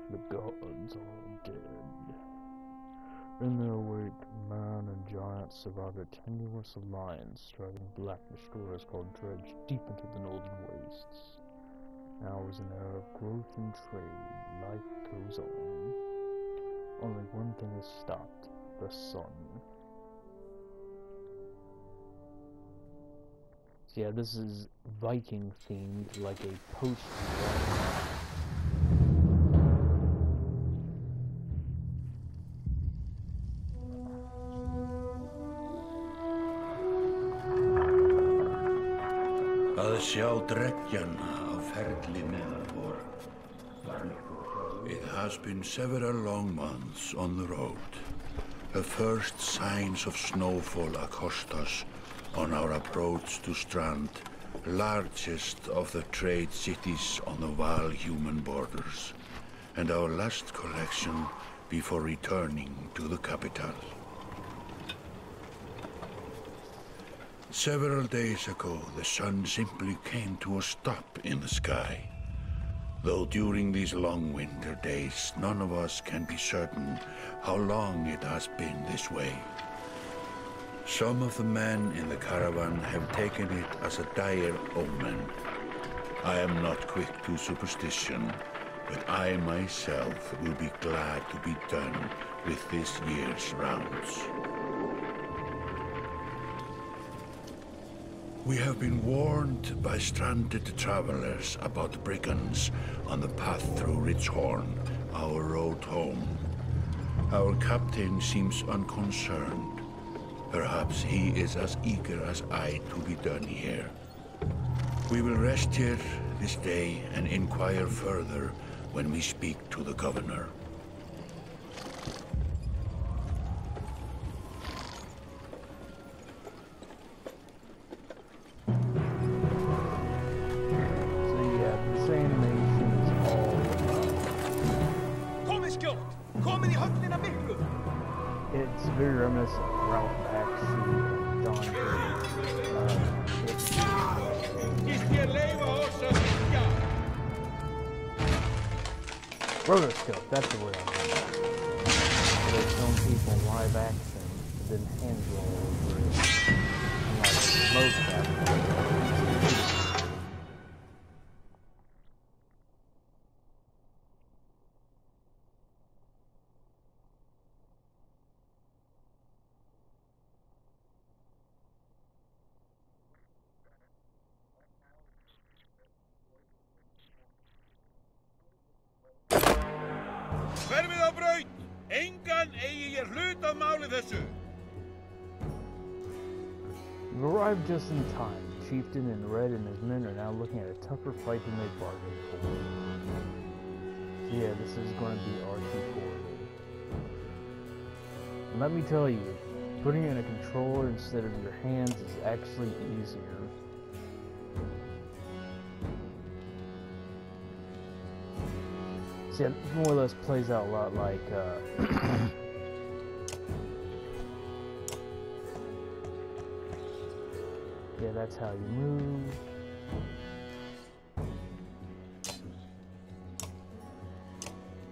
The gods are all dead. In their wake, man and giant survived a tenuous alliance, driving black destroyers called Dredge deep into the northern wastes. Now is an era of growth and trade. Life goes on. Only one thing has stopped: the sun. So yeah, this is Viking themed, like a post. Að sjá dreggjana á ferli meðal. It has been several long months on the road. The first signs of snowfall accost us on our approach to Strand, largest of the trade cities on the Val-human borders, and our last collection before returning to the capital. Several days ago, the sun simply came to a stop in the sky. Though during these long winter days, none of us can be certain how long it has been this way. Some of the men in the caravan have taken it as a dire omen. I am not quick to superstition, but I myself will be glad to be done with this year's rounds. We have been warned by stranded travelers about brigands on the path through Ridgehorn, our road home. Our captain seems unconcerned. Perhaps he is as eager as I to be done here. We will rest here this day and inquire further when we speak to the governor. It's very reminiscent of Ralph Bakshi and John Rotoscope, that's the word I'm looking for. They've shown people live action, and then hand roll over it. Unlike most Hverfið á braut! Engan eigi ég hlut að máli þessu! You've arrived just in time. Chieftain and Red and his men are now looking at a tougher fight than they bargained for. So yeah, this is going to be R2 And let me tell you, putting in a controller instead of your hands is actually easier. See, it more or less plays out a lot like, yeah, that's how you move.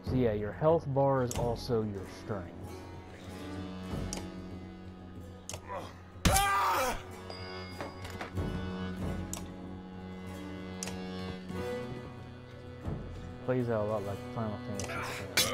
So yeah, your health bar is also your strength. Plays out a lot like Final Fantasy VII.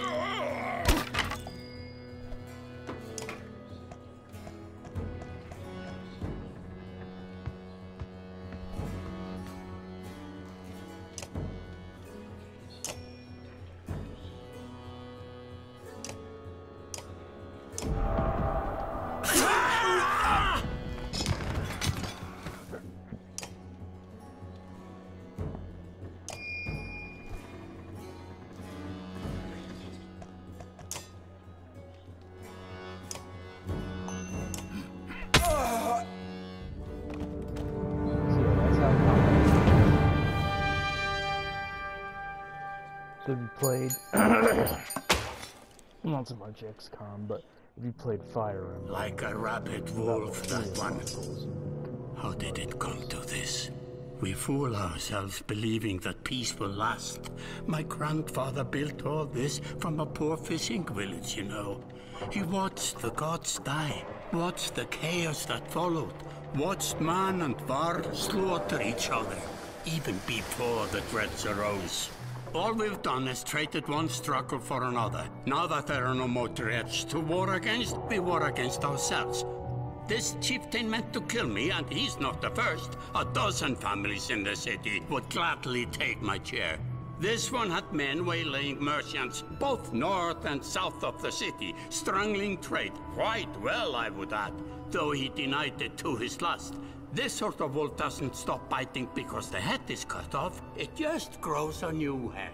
If you played, not so much XCOM, but if you played Fire Emblem. Like a rabid wolf, that one. How did it come to this? We fool ourselves believing that peace will last. My grandfather built all this from a poor fishing village, you know. He watched the gods die, watched the chaos that followed, watched man and var slaughter each other, even before the dreads arose. All we've done is traded one struggle for another. Now that there are no more dreads to war against, we war against ourselves. This chieftain meant to kill me, and he's not the first. A dozen families in the city would gladly take my chair. This one had men waylaying merchants, both north and south of the city, strangling trade. Quite well, I would add, though he denied it to his last. This sort of wolf doesn't stop biting because the head is cut off. It just grows a new head.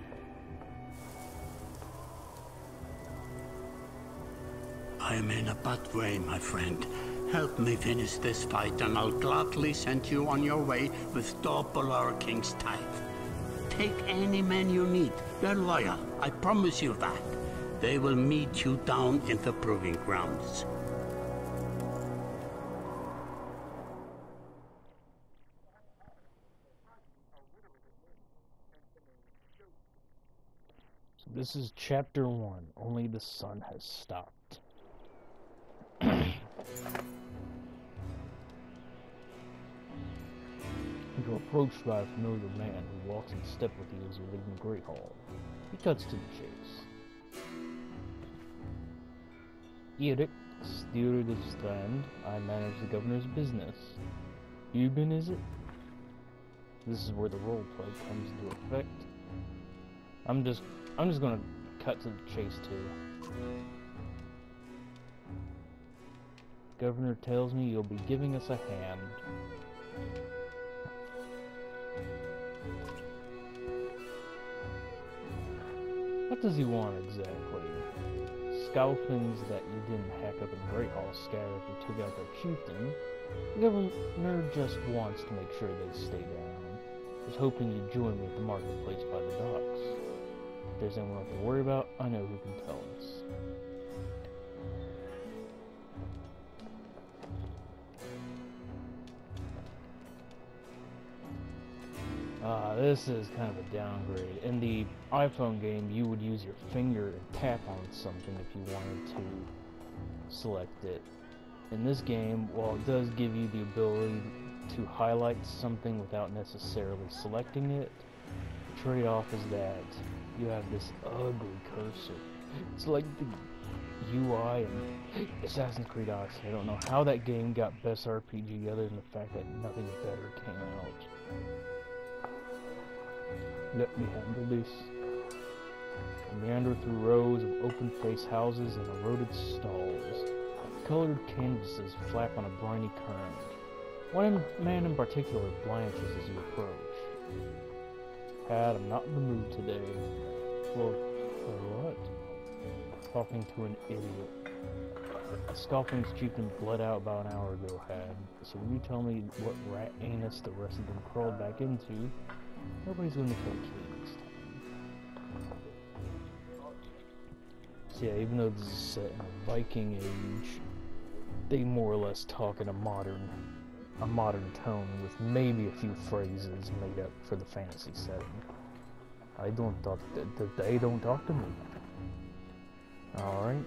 I am in a bad way, my friend. Help me finish this fight, and I'll gladly send you on your way with double our king's tithe. Take any men you need. They're loyal, I promise you that. They will meet you down in the proving grounds. So this is chapter 1. Only the sun has stopped. You're approached by a familiar man who walks in step with you as you leave the Great Hall. He cuts to the chase. Erik, steward of Strand, I manage the governor's business. Euben, is it? This is where the roleplay comes into effect. I'm just gonna cut to the chase too. Governor tells me you'll be giving us a hand. What does he want exactly? Scalpings that you didn't hack up in Great Hall scattered if you took out their chieftain. The governor just wants to make sure they stay down. He's hoping you join me at the marketplace by the docks. If there's anyone to worry about, I know who can tell us. This is kind of a downgrade. In the iPhone game, you would use your finger and tap on something if you wanted to select it. In this game, while it does give you the ability to highlight something without necessarily selecting it, the trade-off is that you have this ugly cursor. It's like the UI in Assassin's Creed Odyssey. I don't know how that game got Best RPG other than the fact that nothing better came out. Let me handle this. I meander through rows of open-faced houses and eroded stalls. Colored canvases flap on a briny current. One man in particular blanches as you approach. Pat, I'm not in the mood today. For what? Talking to an idiot. The Scalping's chieftain bled out about an hour ago had. So will you tell me what rat anus the rest of them crawled back into? Nobody's going to kill Kate this time. So yeah, even though this is set in a Viking age, they more or less talk in a modern tone with maybe a few phrases made up for the fantasy setting. I don't talk, they don't talk to me. Alright.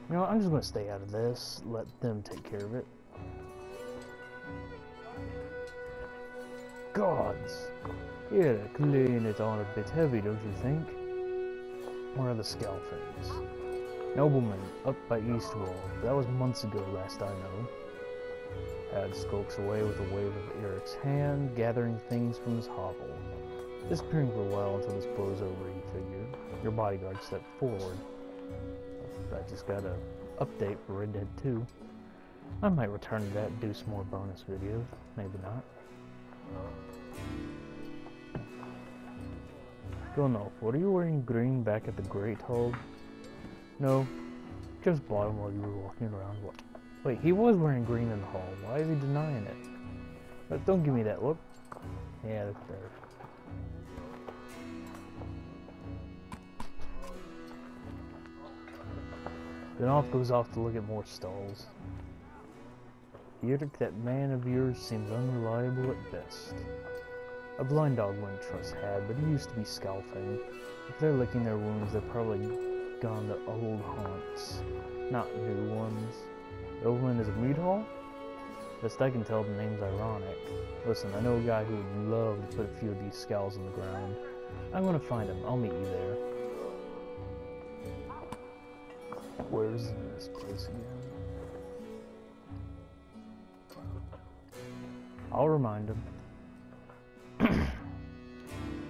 You know what, I'm just going to stay out of this, let them take care of it. Gods! Yeah, clean it on a bit heavy, don't you think? Where are the Scalfings? Nobleman, up by Eastwall. That was months ago, last I know. Had skulks away with a wave of Eric's hand, gathering things from his hovel. Disappearing for a while until this blows over, you figure. Your bodyguard stepped forward. I just got an update for Red Dead 2. I might return to that and do some more bonus videos. Maybe not. Gunolf, what are you wearing green back at the Great Hall? No, just bought him while you were walking around. What? Wait, he was wearing green in the hall. Why is he denying it? But don't give me that look. Yeah, that's better. Gunolf goes off to look at more stalls. Yurick, that man of yours seems unreliable at best. A blind dog wouldn't trust Had, but he used to be scalping. If they're licking their wounds, they're probably gone to old haunts, not new ones. The Overland is a meat hall? Best I can tell, the name's ironic. Listen, I know a guy who would love to put a few of these skulls in the ground. I'm gonna find him. I'll meet you there. Where's this place again? I'll remind him.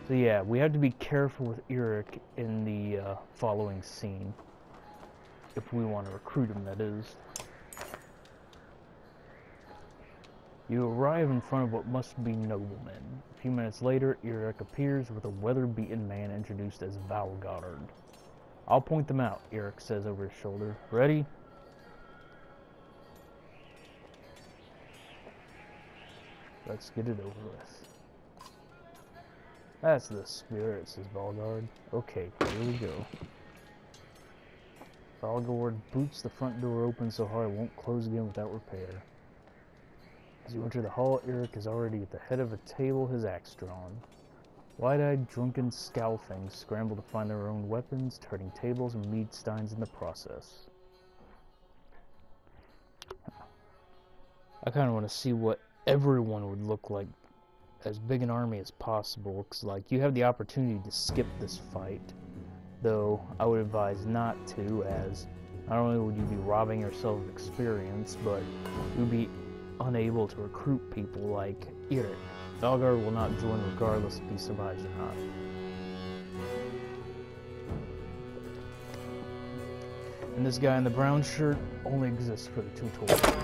So yeah, we have to be careful with Eric in the following scene. If we want to recruit him, that is. You arrive in front of what must be noblemen. A few minutes later, Eric appears with a weather-beaten man introduced as Valgoddard. I'll point them out, Eric says over his shoulder. Ready? Let's get it over with. That's the spirit, says Valgard. Okay, here we go. Valgard boots the front door open so hard it won't close again without repair. As you enter the hall, Eric is already at the head of a table, his axe drawn. Wide-eyed, drunken scowl-things scramble to find their own weapons, turning tables and mead steins in the process. I kind of want to see what everyone would look like, as big an army as possible, because like you have the opportunity to skip this fight, though I would advise not to, as not only would you be robbing yourself of experience, but you would be unable to recruit people like Eric. Valgard will not join regardless if he survives or not. And this guy in the brown shirt only exists for the tutorial.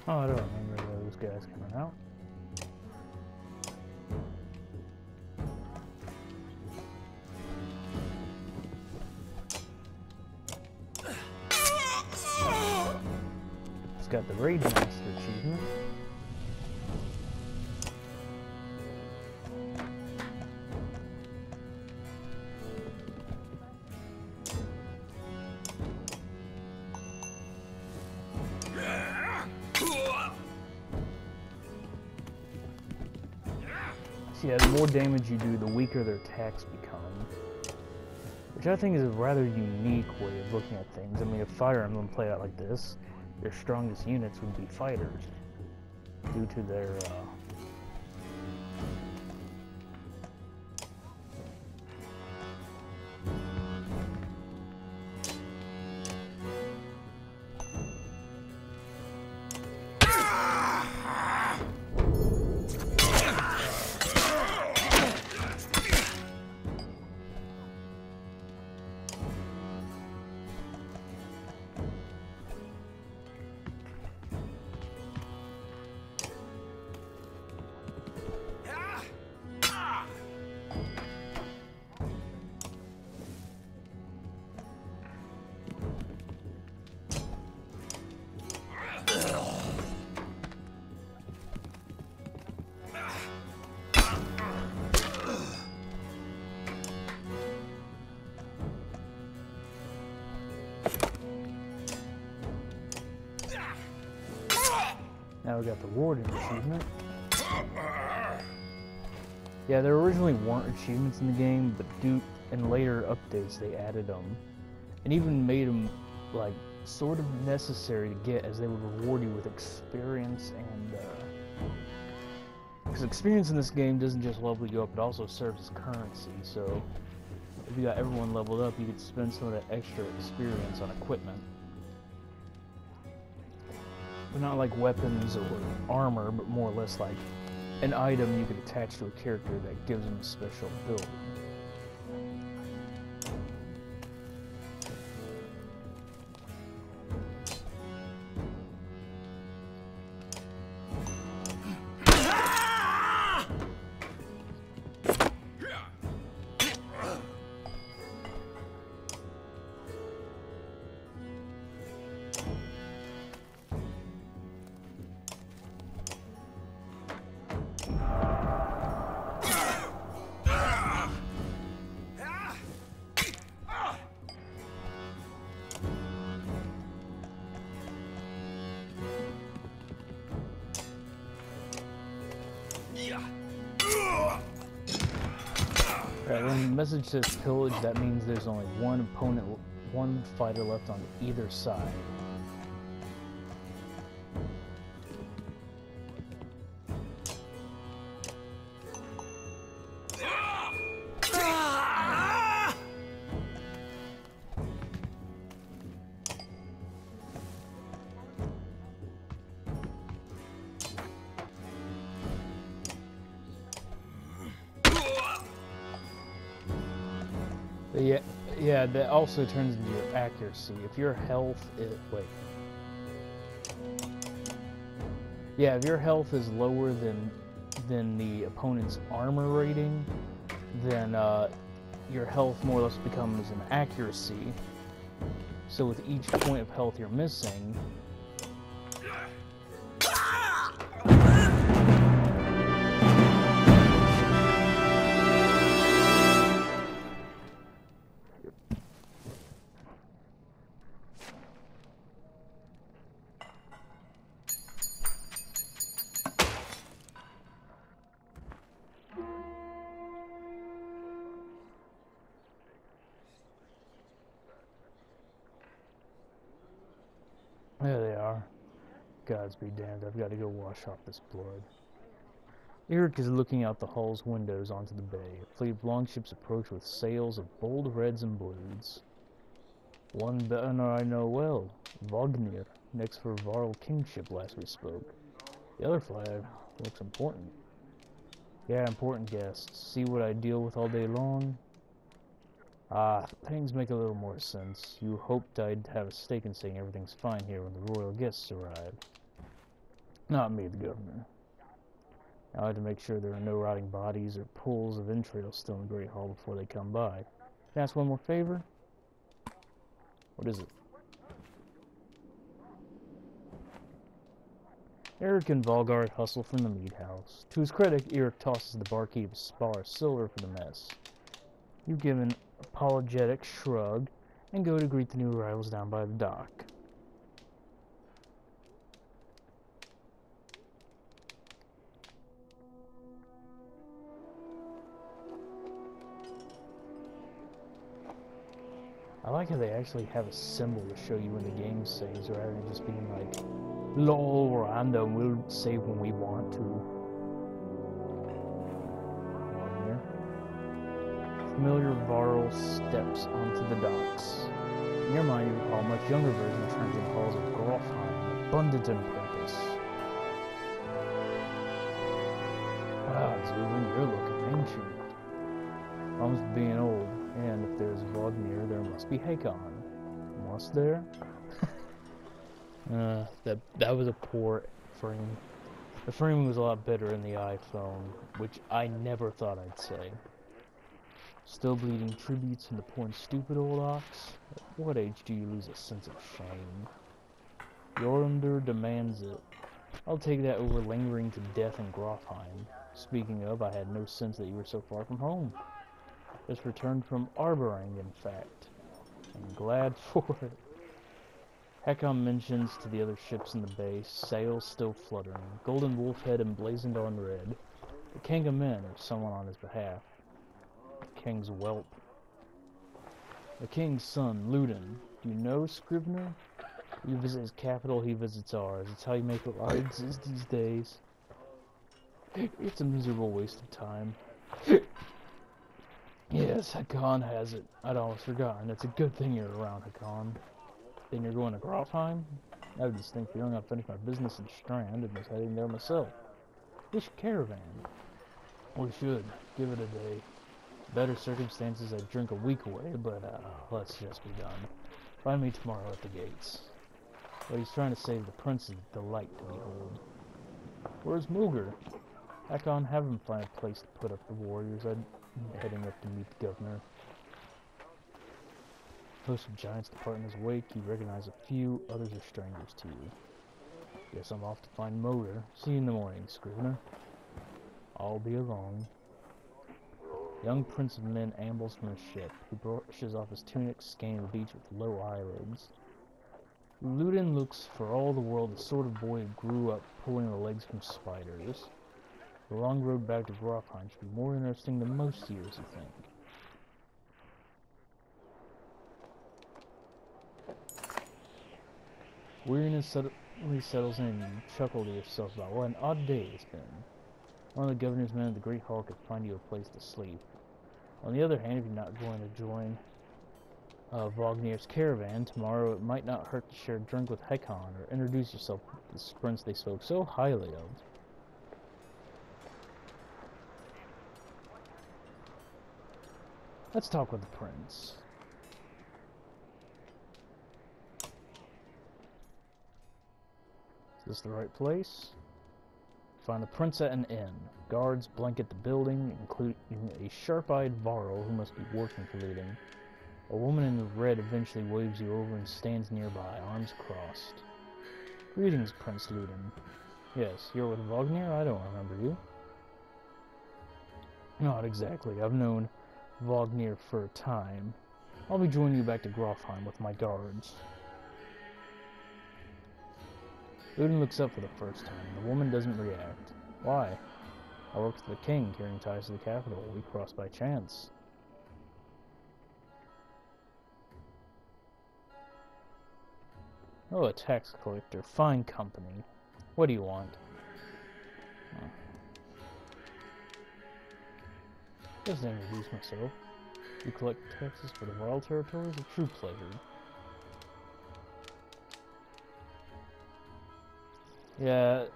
Oh, I don't remember those guys coming out. It's got the Raid Master achievement. Yeah, the more damage you do, the weaker their attacks become. Which I think is a rather unique way of looking at things. I mean, if Fire Emblem played out like this, their strongest units would be fighters. Due to their, Now we got the Warden achievement. Yeah, there originally weren't achievements in the game, but in later updates they added them. And even made them, like, sort of necessary to get, as they would reward you with experience and, because experience in this game doesn't just level you up, it also serves as currency, so if you got everyone leveled up, you could spend some of that extra experience on equipment. But not like weapons or armor, but more or less like an item you could attach to a character that gives them a special ability. Right, when the message says pillage, that means there's only one fighter left on either side. Yeah, that also turns into your accuracy. If your health is... wait. Yeah, if your health is lower than the opponent's armor rating, then your health more or less becomes an accuracy. So with each point of health you're missing... There they are. Gods be damned, I've got to go wash off this blood. Eric is looking out the hall's windows onto the bay. A fleet of longships approach with sails of bold reds and blues. One banner I know well, Wagner, next for Varl kingship last we spoke. The other flag looks important. Yeah, important guests. See what I deal with all day long? Ah, things make a little more sense. You hoped I'd have a stake in saying everything's fine here when the royal guests arrive. Not me, the governor. I like to make sure there are no rotting bodies or pools of entrails still in the Great Hall before they come by. Can I ask one more favor? What is it? Eric and Volgard hustle from the meat house. To his credit, Eric tosses the barkeep a spar of silver for the mess. You give an apologetic shrug and go to greet the new arrivals down by the dock. I like how they actually have a symbol to show you when the game saves, rather than just being like, lol, random, we'll save when we want to. Familiar Varl steps onto the docks. In your mind, you recall a much younger version of the halls of Grofheim, abundant in purpose. Wow, Zubin, you're looking ancient. Comes to being old, and if there's Wagner, there must be Hakon. Must there? That was a poor frame. The framing was a lot better in the iPhone, which I never thought I'd say. Still bleeding tributes from the poor and stupid old ox? At what age do you lose a sense of shame? Jorundur demands it. I'll take that over lingering to death in Grofheim. Speaking of, I had no sense that you were so far from home. Just returned from Arborang, in fact. I'm glad for it. Hakon mentions to the other ships in the bay, sails still fluttering, golden wolf head emblazoned on red. The king of men, or someone on his behalf. The king's whelp. The king's son, Ludin. Do you know Scrivener? You visit his capital, he visits ours. It's how you make alliances these days. It's a miserable waste of time. Yes, Hakon has it. I'd almost forgotten. It's a good thing you're around, Hakon. Then you're going to Grofheim? I was just thinking I'm finished my business in Strand and was heading there myself. We should caravan. We should. Give it a day. Better circumstances, I'd drink a week away, but let's just be done. Find me tomorrow at the gates. What he's trying to save the prince is a delight to behold. Where's Mulger? Hakon, have him find a place to put up the warriors. I'm heading up to meet the governor. Host of giants depart in his wake. You recognize a few, others are strangers to you. Guess I'm off to find Mulger. See you in the morning, Scrivener. I'll be along. Young prince of men ambles from his ship. He brushes off his tunic, scanning the beach with low eyelids. Ludin looks for all the world the sort of boy who grew up pulling the legs from spiders. The long road back to Grofheim should be more interesting than most years, you think. Weariness suddenly settles in and you chuckle to yourself about what an odd day it's been. One of the governor's men at the Great Hall could find you a place to sleep. On the other hand, if you're not going to join Vognir's caravan tomorrow, it might not hurt to share a drink with Hakon or introduce yourself to the prince they spoke so highly of. Let's talk with the prince. Is this the right place? Find the prince at an inn. Guards blanket the building, including a sharp-eyed varl who must be working for Ludin. A woman in red eventually waves you over and stands nearby, arms crossed. Greetings, Prince Ludin. Yes, you're with Vognir? I don't remember you. Not exactly. I've known Vognir for a time. I'll be joining you back to Grofheim with my guards. Ludin looks up for the first time. The woman doesn't react. Why? I work for the king, carrying ties to the capital. We crossed by chance. Oh, a tax collector. Fine company. What do you want? Oh. Just introduce myself. You collect taxes for the Varl territories? A true pleasure. Yeah,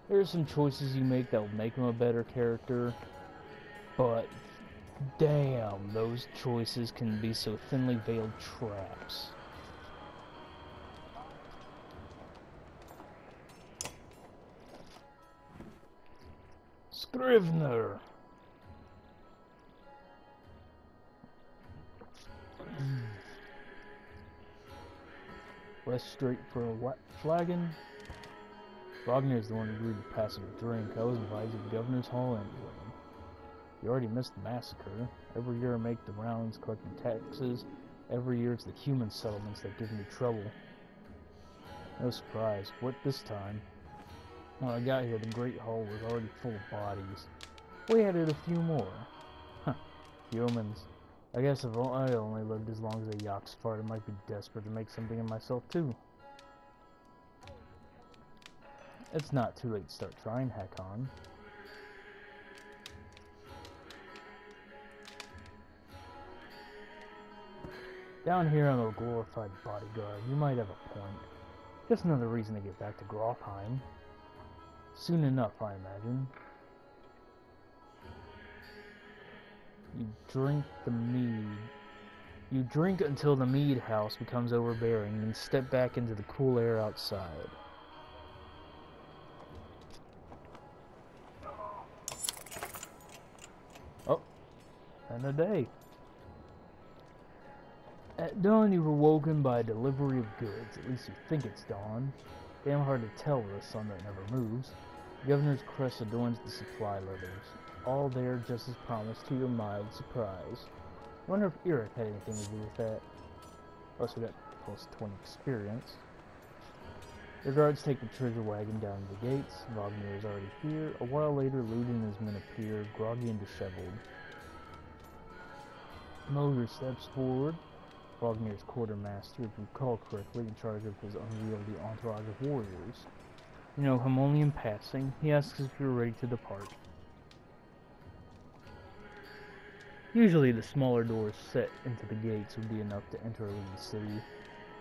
there's some choices you make that will make him a better character, but damn, those choices can be so thinly veiled traps. Scrivener! West straight for a flagon? Wagner is the one who agreed to pass him a drink. I was invited to the governor's hall anyway. You already missed the massacre. Every year I make the rounds collecting taxes. Every year it's the human settlements that give me trouble. No surprise. What this time? When I got here, the Great Hall was already full of bodies. We added a few more. Huh. Humans. I guess if I only lived as long as a Yaks fart, I might be desperate to make something of myself too. It's not too late to start trying, Hakon. Down here I'm a glorified bodyguard. You might have a point. Just another reason to get back to Grofheim. Soon enough, I imagine. You drink the mead. You drink until the mead house becomes overbearing, then step back into the cool air outside. Oh, and a day. At dawn you were woken by a delivery of goods. At least you think it's dawn. Damn hard to tell with a sun that never moves. The governor's crest adorns the supply letters. All there just as promised to your mild surprise. I wonder if Eric had anything to do with that. Oh, so we got plus 20 experience. Your guards take the treasure wagon down to the gates. Wagner is already here. A while later, Lud and his men appear, groggy and disheveled. Moger steps forward. Wagner's quartermaster, if you recall correctly, in charge of his unwieldy entourage of warriors. You know him only in passing. He asks if you're ready to depart. Usually the smaller doors set into the gates would be enough to enter the city,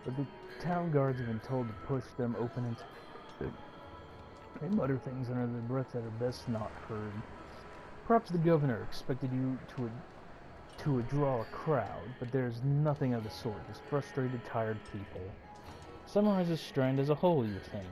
but the town guards have been told to push them open and they mutter things under their breath that are best not heard. Perhaps the governor expected you to draw a crowd, but there's nothing of the sort, just frustrated, tired people. Summarizes Strand as a whole, you think?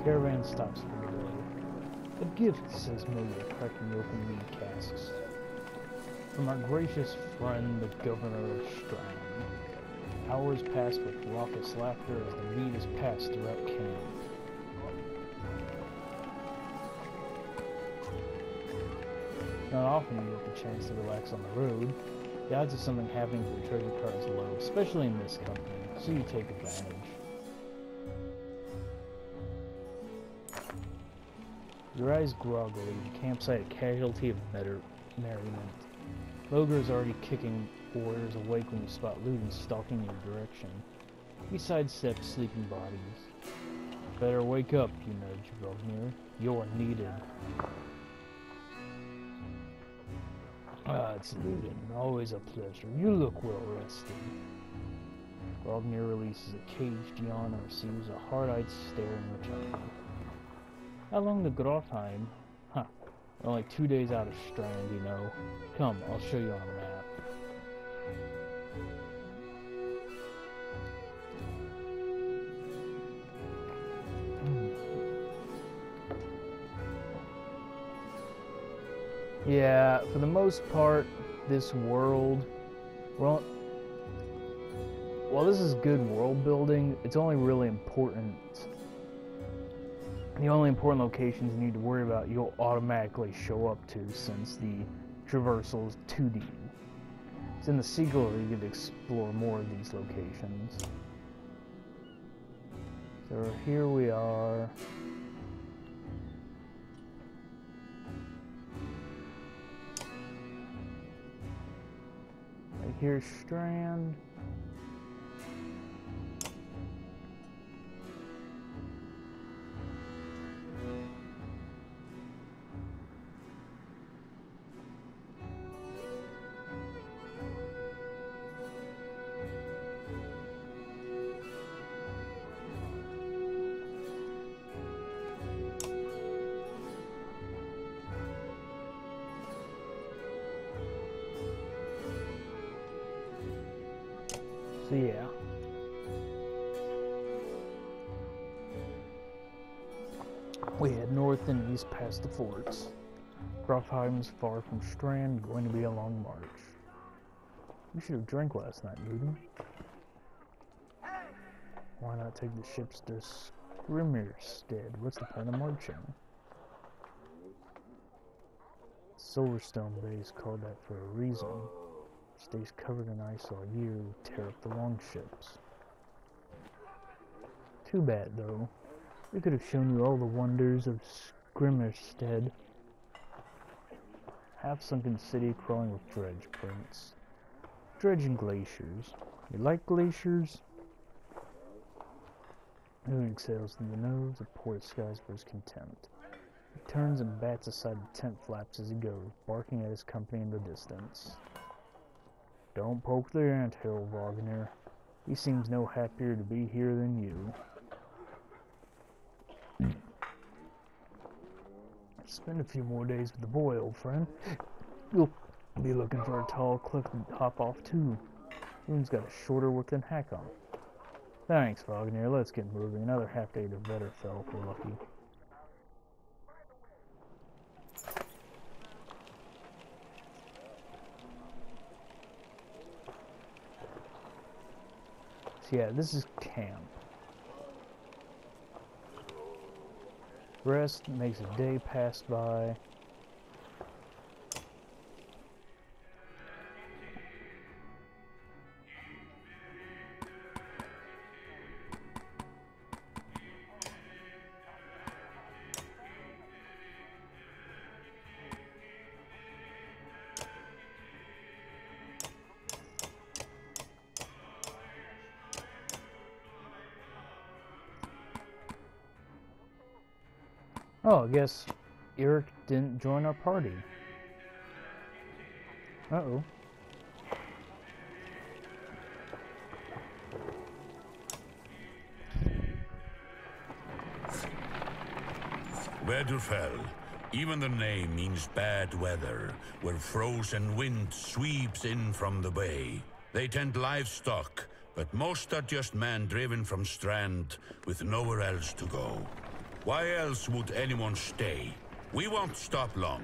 Caravan stops for the day. A gift, says Moga, cracking open mead casks. From our gracious friend, the governor of Strand. Hours pass with raucous laughter as the mead is passed throughout camp. Not often you get the chance to relax on the road. The odds of something happening to the treasure cart is low, especially in this company, so you take advantage. Your eyes groggily, the campsite a casualty of merriment. Moger is already kicking warriors awake when you spot Ludin stalking in your direction. He sidesteps sleeping bodies. Better wake up, you nudge Wagner. You're needed. Ah, it's Ludin. Always a pleasure. You look well rested. Wagner releases a caged yawn and receives a hard-eyed stare in return. How long to Grottheim? Huh. We're only 2 days out of Strand, you know. Come, I'll show you on a map. Yeah, for the most part, this world, well, while this is good world building, it's only really important. The only important locations you need to worry about you'll automatically show up to, since the traversal is 2D. It's in the sequel you get to explore more of these locations. So here we are. Right here's Strand. So yeah. We head north and east past the forts. Grottheim's far from Strand, going to be a long march. You should have drank last night, Ludin. Why not take the ships to Skrimmirstead? What's the point of marching? Silverstone Bay is called that for a reason. It stays covered in ice all year to tear up the longships. Too bad, though. We could have shown you all the wonders of Skrimmirstead. Half-sunken city crawling with dredge prints. Dredge and glaciers. You like glaciers? Moon exhales through the nose, the port skies for his contempt. He turns and bats aside the tent flaps as he goes, barking at his company in the distance. Don't poke the anthill, Wagner. He seems no happier to be here than you. Spend a few more days with the boy, old friend. You'll Be looking for a tall cliff to hop off too. Roon's got a shorter work than Hakon. Thanks, Wagner. Let's get moving. Another half day to Vetterfell if we're lucky. So yeah, this is camp. Rest makes a day pass by. Oh, I guess Eric didn't join our party. Uh-oh. Vetterfell. Even the name means bad weather, where frozen wind sweeps in from the bay. They tend livestock, but most are just men driven from Strand with nowhere else to go. Why else would anyone stay? We won't stop long.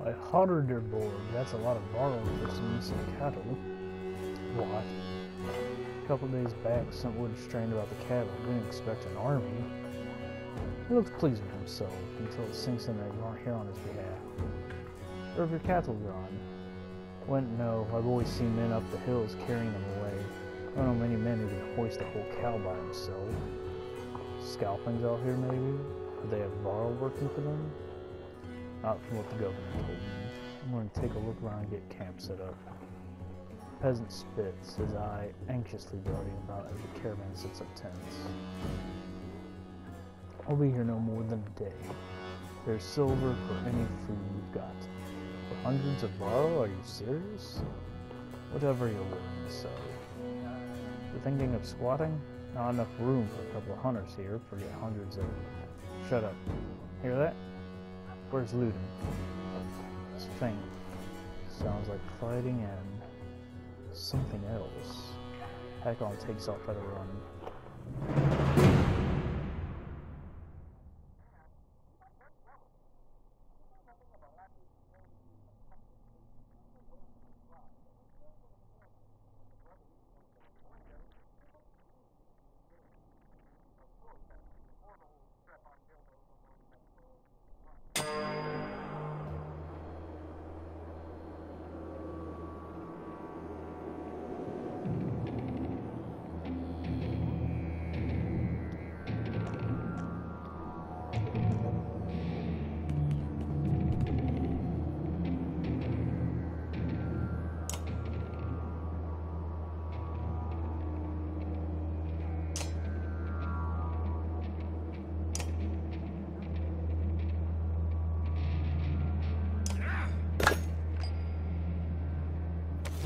I hardered their board. That's a lot of borrowing for some missing cattle. What? A couple days back, something was strange about the cattle. Didn't expect an army. He looks pleased with himself until it sinks in that you aren't here on his behalf. Where have your cattle gone? Wouldn't know. I've always seen men up the hills carrying them away. I don't know many men who can hoist a whole cow by himself. Scalpings out here, maybe? Do they have Varl working for them? Not from what the governor told me. I'm going to take a look around and get camp set up. The peasant spits, his eye anxiously darting about as the caravan sets up tents. I'll be here no more than a day. There's silver for any food you've got. For hundreds of Varl? Are you serious? Whatever you're willing to sell. You're thinking of squatting? Not enough room for a couple of hunters here. Forget hundreds of... Shut up. Hear that? Where's looting? It's faint. Sounds like fighting and something else. Hakon takes off at a run.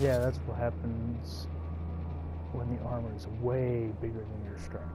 Yeah, that's what happens when the armor is way bigger than your strength.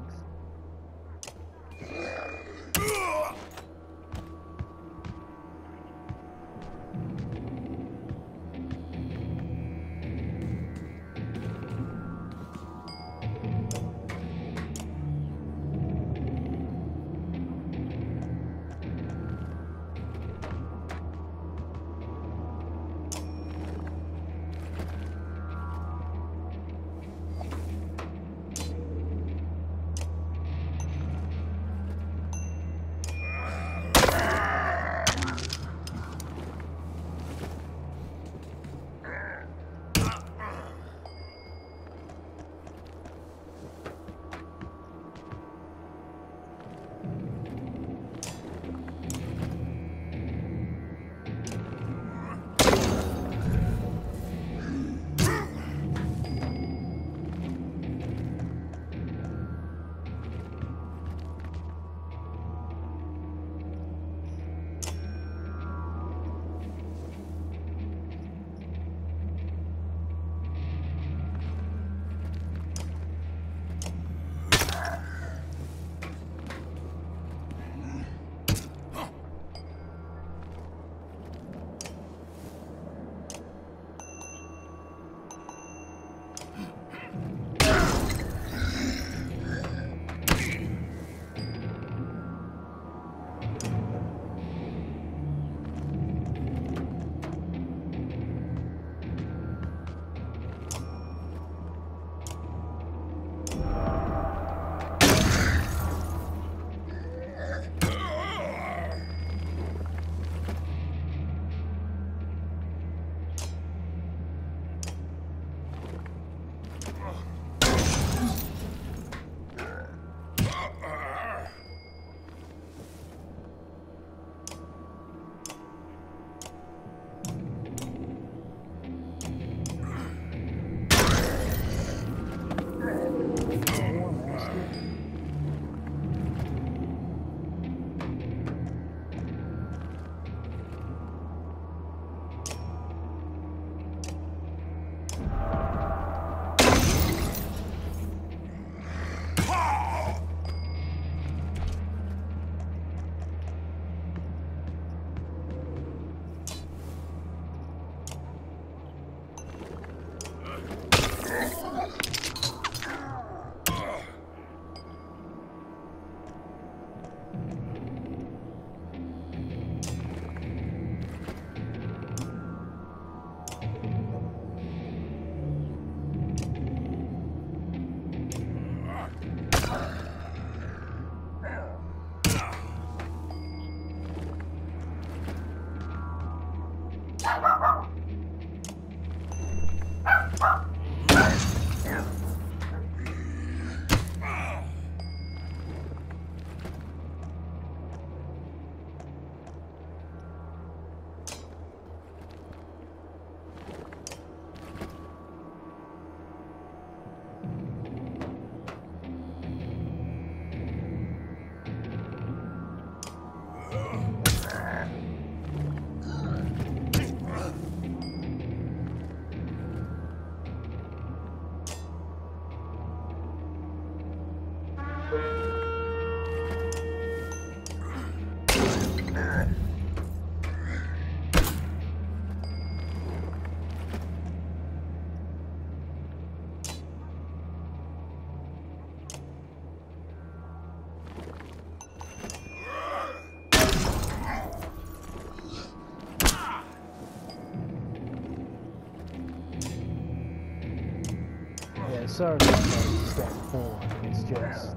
sorry about that step forward. It's just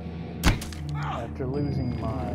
after losing my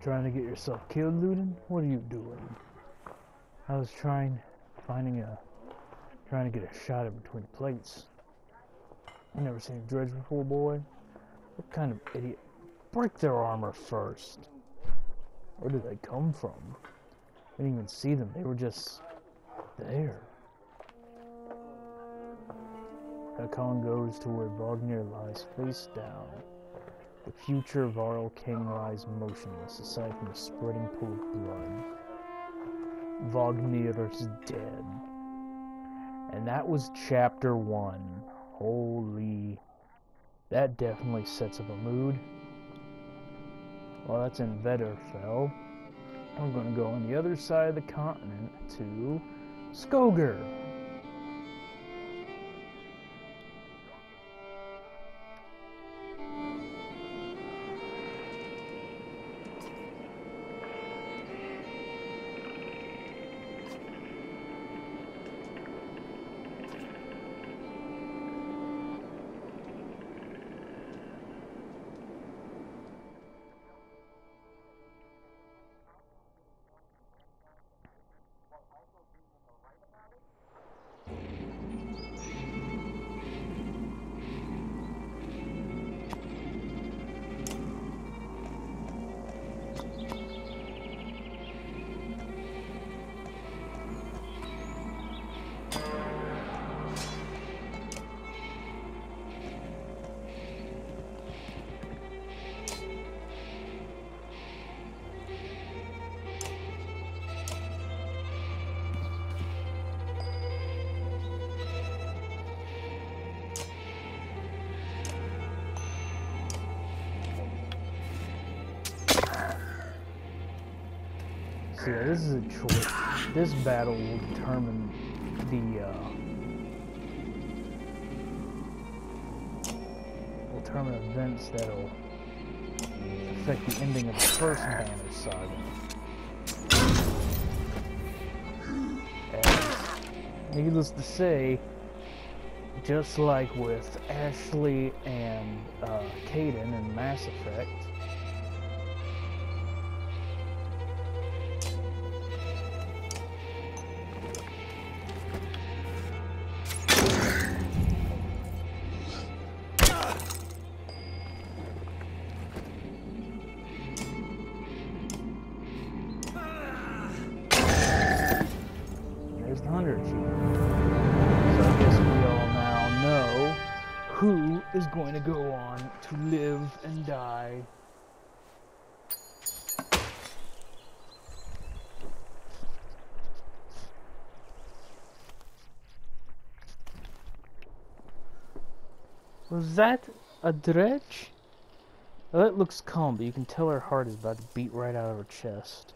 trying to get yourself killed, Luden? What are you doing? I was trying to get a shot in between the plates. You never seen a dredge before, boy? What kind of idiot? Break their armor first. Where did they come from? I didn't even see them. They were just there. Hakon goes to where Wagner lies face down. The future Varl King lies motionless, aside from a spreading pool of blood. Wagner is dead. And that was chapter 1. Holy... That definitely sets up a mood. Well, that's in Vedderfell. We're going to go on the other side of the continent to Skoger. So yeah, this is a choice. This battle will determine events that'll affect the ending of the first Banner Saga. As needless to say, just like with Ashley and Caden in Mass Effect, there's the 100 Chief. So I guess we all now know who is going to go on to live and die. Was that a dredge? Well, it looks calm, but you can tell her heart is about to beat right out of her chest.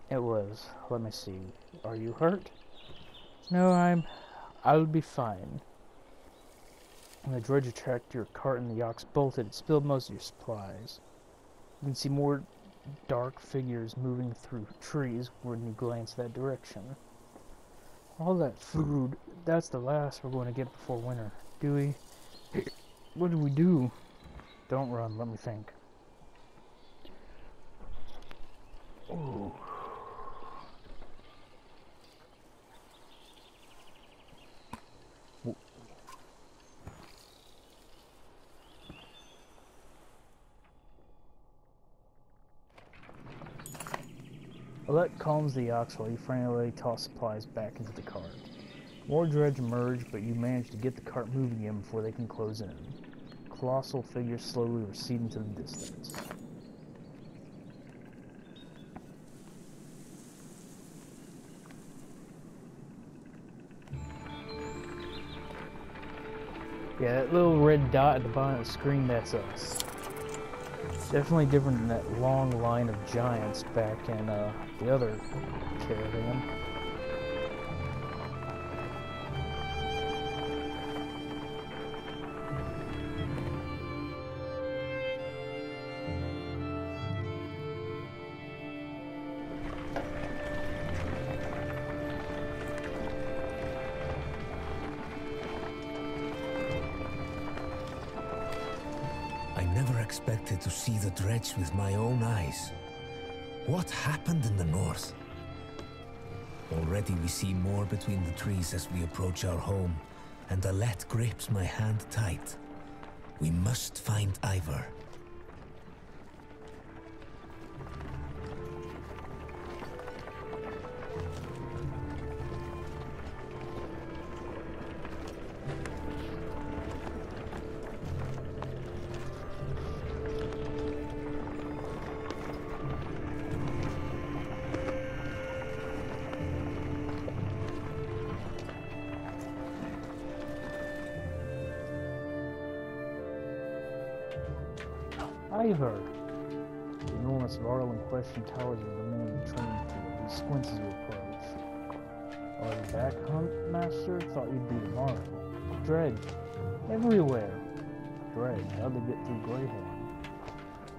It was. Let me see. Are you hurt? No, I'll be fine. When the dredge attacked your cart and the yaks bolted, it spilled most of your supplies. You can see more dark figures moving through trees when you glance that direction. All that food, that's the last we're going to get before winter. Dewey, what do we do? Don't run, let me think. Oh. Alette calms the ox while you frantically toss supplies back into the cart. More dredge emerge, but you manage to get the cart moving again before they can close in. Colossal figures slowly recede into the distance. Yeah, that little red dot at the bottom of the screen, that's us. Definitely different than that long line of giants back in the other caravan. I never expected to see the dredge with my own eyes. What happened in the north? Already we see more between the trees as we approach our home, and Alette grips my hand tight. We must find Ivor. Ivor! The enormous varl in question towers over the man in the training field. He squints as you approach. Are you back, Huntmaster? Thought you'd be tomorrow. Dredge. Everywhere. Dredge. How'd they get through Greyhorn?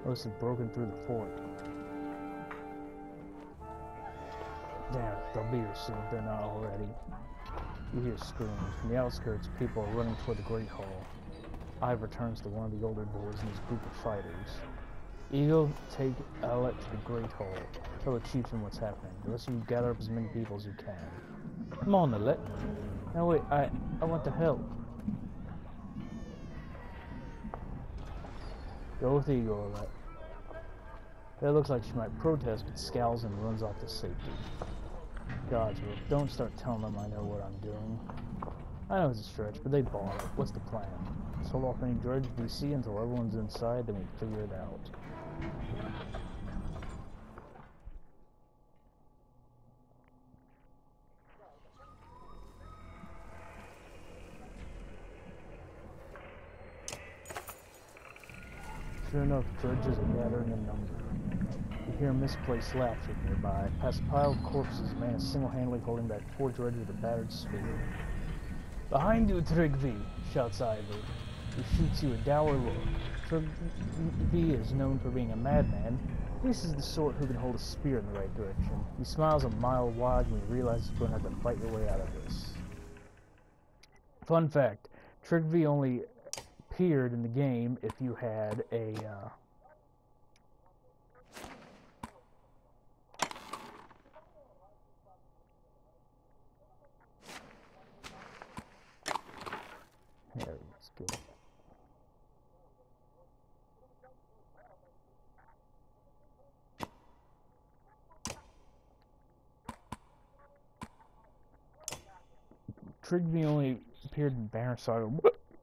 Must have broken through the fort. Damn, they'll be here soon if they're not already. You hear screams. From the outskirts, people are running toward the Great Hall. Ivor turns to one of the older boys in his group of fighters. Eagle, take Alette to the Great Hall. Tell the chieftain what's happening. The rest of you gather up as many people as you can. Come on, Alette. No, wait, I want to help. Go with Eagle, Alette. That looks like she might protest, but scowls and runs off to safety. Gods, Rook, don't start telling them I know what I'm doing. I know it's a stretch, but they bought it. What's the plan? Let's hold off any dredge we see until everyone's inside, then we figure it out. Sure enough, dredges are gathering in number. You hear misplaced laughter nearby. Past a pile of corpses, a man is single-handedly holding back 4 dredge with a battered spear. Behind you, Tryggvi! Shouts Ivor. He shoots you a dour look. Tryggvi is known for being a madman. This is the sort who can hold a spear in the right direction. He smiles a mile wide when he realizes you're going to have to fight your way out of this. Fun fact, Tryggvi only appeared in the game if you had a there, let's go. Tryggvi only appeared in Banner Saga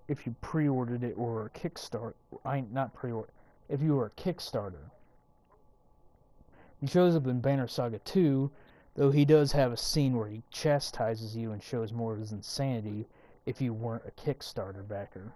if you pre-ordered it or a Kickstarter. Not pre-order. If you were a Kickstarter. He shows up in Banner Saga 2, though he does have a scene where he chastises you and shows more of his insanity if you weren't a Kickstarter backer.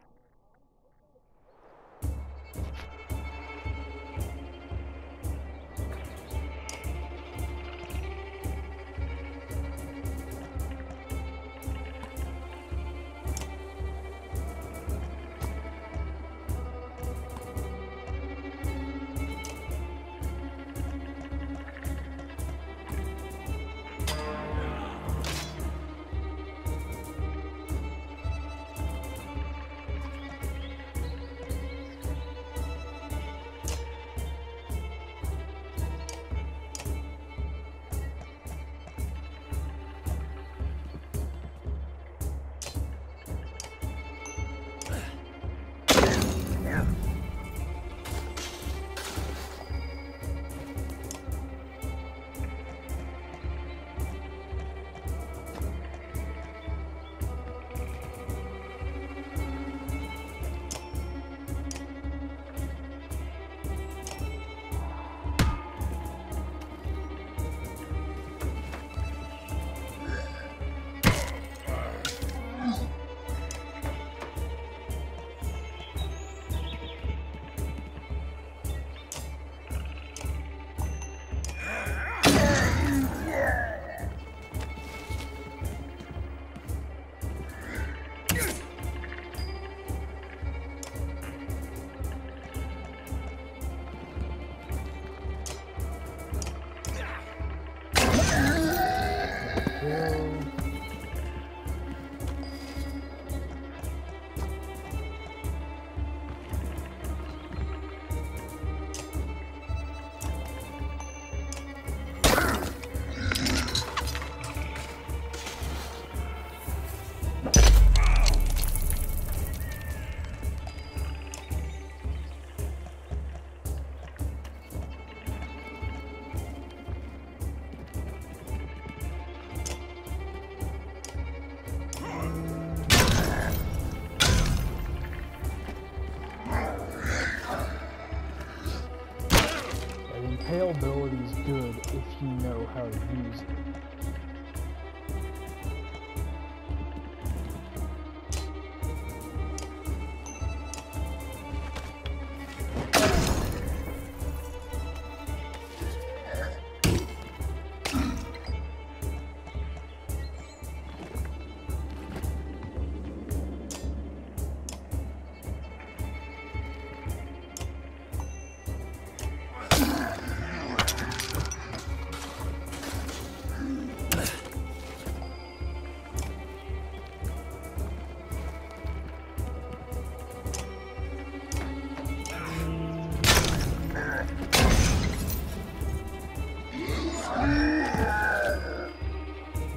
how to use it.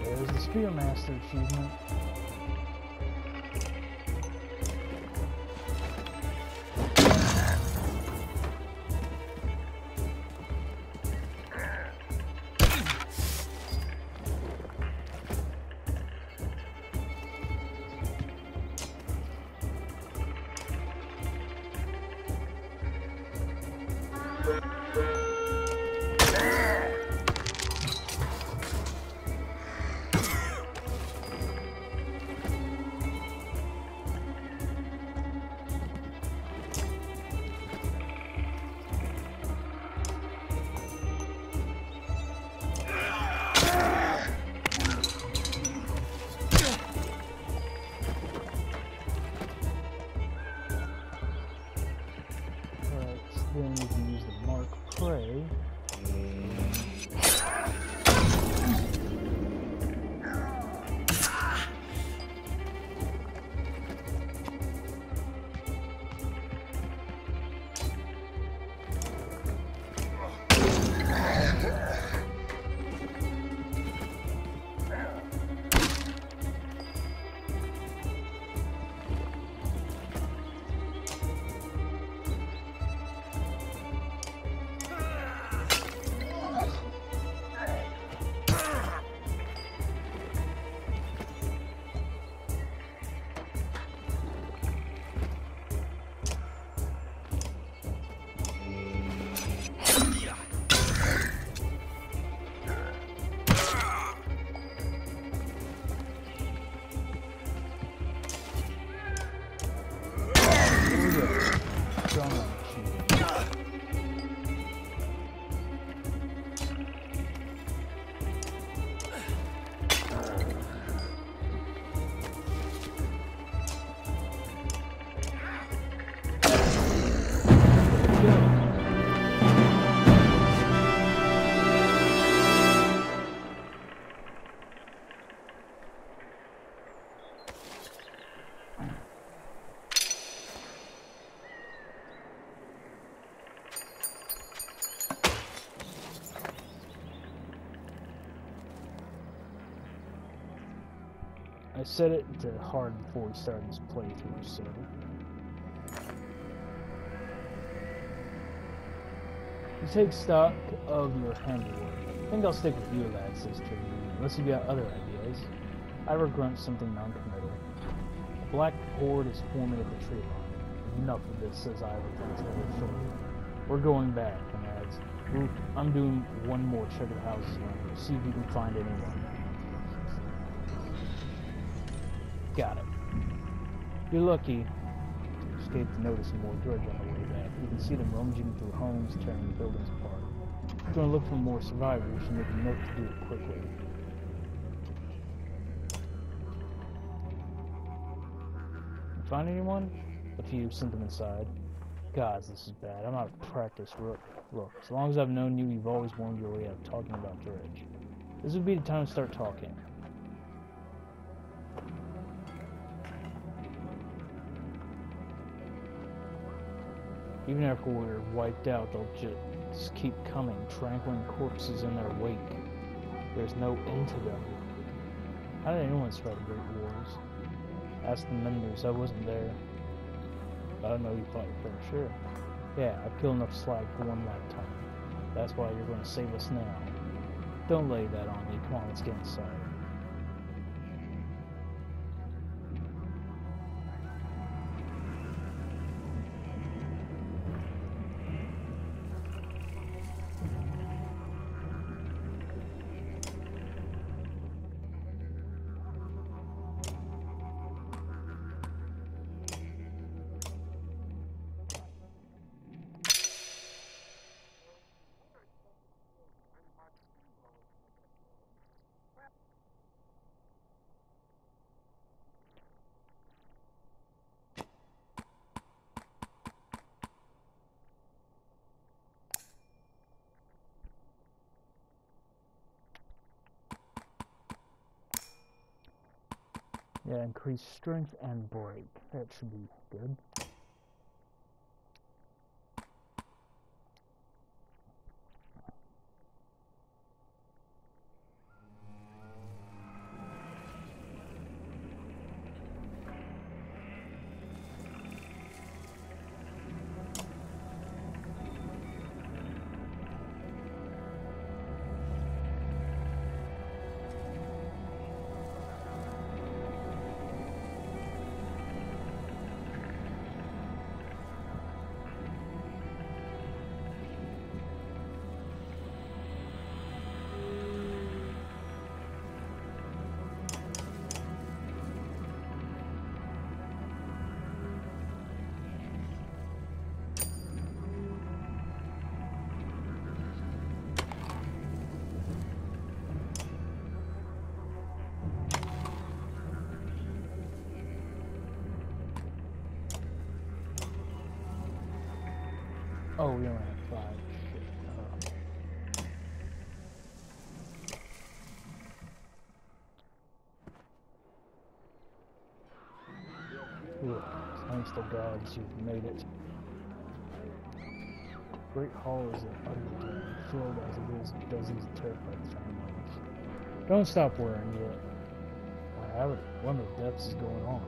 There's the Spear Master achievement. Then you can use the Mark Prey. I set it to hard before we started this playthrough, so... You take stock of your handiwork. I think I'll stick with you, lad, says Trigger, unless you've got other ideas. Ira grunts something non-committal. A black horde is forming at the tree line. Enough of this, says Ira, glancing over his shoulder. We're going back, and adds, Rook, I'm doing one more check of the houses around here. See if you can find anyone. Got it. You're lucky to escape to noticing more dredge on the way back. You can see them rummaging through homes, tearing the buildings apart. If you're going to look for more survivors, you make a note to do it quickly. You find anyone? A few sent them inside. Gods, this is bad. I'm out of practice, Rook. Look, as long as I've known you, you've always warmed your way out talking about dredge. This would be the time to start talking. Even after we're wiped out, they'll just keep coming, trampling corpses in their wake. There's no end to them. How did anyone start the Great Wars? Ask the members, I wasn't there. I don't know you fought your fair share. Yeah, I've killed enough slag for one lifetime. That's why you're going to save us now. Don't lay that on me. Come on, let's get inside. Yeah, increase strength and break. That should be good. Oh, we only have 5. Shit. Ugh. Thanks to gods, you've made it. Great Hall is an utter den, filled as it is with dozens of terrified families. Don't stop worrying yet. I have it. Wonder what depths is going on.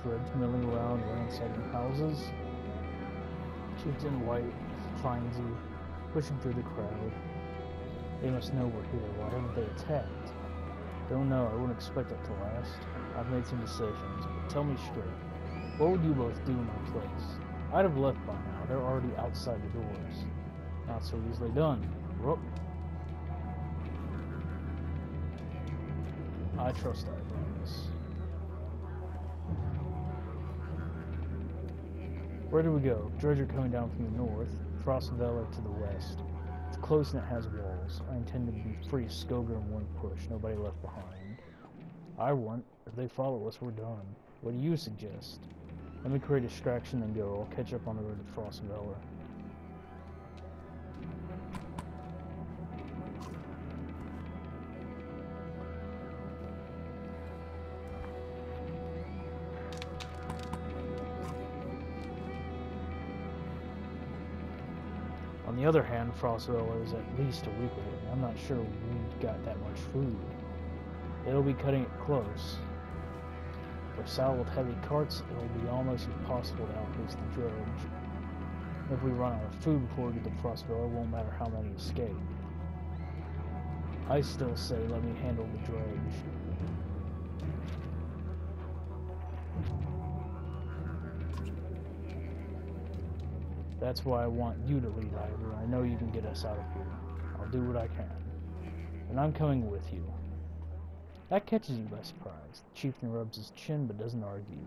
Dreads milling around, ransacking houses. Chieftain White finds you, pushing through the crowd. They must know we're here. Why haven't they attacked? Don't know. I wouldn't expect it to last. I've made some decisions, but tell me straight. What would you both do in my place? I'd have left by now. They're already outside the doors. Not so easily done. Rook. I trust our advice. Where do we go? Dredger coming down from the north, Frostveller to the west. It's close and it has walls. I intend to be free of Skoger in one push, nobody left behind. I want, if they follow us, we're done. What do you suggest? Let me create a distraction and go. I'll catch up on the road to Frostveller. On the other hand, Frostveller is at least a week away. I'm not sure we've got that much food. They'll be cutting it close. For saddle with heavy carts, it'll be almost impossible to outpace the dredge. If we run out of food before we get to Frostville, it won't matter how many escape. I still say let me handle the dredge. That's why I want you to lead, Ivor. I know you can get us out of here. I'll do what I can. And I'm coming with you. That catches you by surprise. The chieftain rubs his chin but doesn't argue.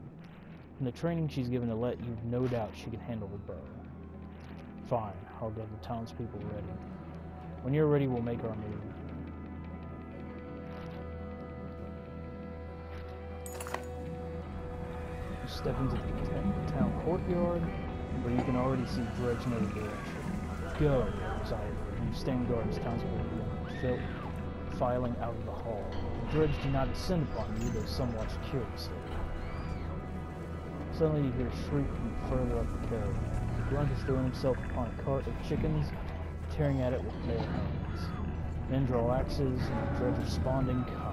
In the training she's given to let you've no doubt she can handle the bow. Fine, I'll get the townspeople ready. When you're ready, we'll make our move. You step into the town courtyard, where you can already see dredge in every direction. Go, orders Ivor. You stand guard as townspeople filing out of the hall. The dredge do not descend upon you, though some watch curiously. Suddenly you hear a shriek from further up the caravan. The grunt is throwing himself upon a cart of chickens, tearing at it with bare hands. Men draw axes, and the dredge respond in kind.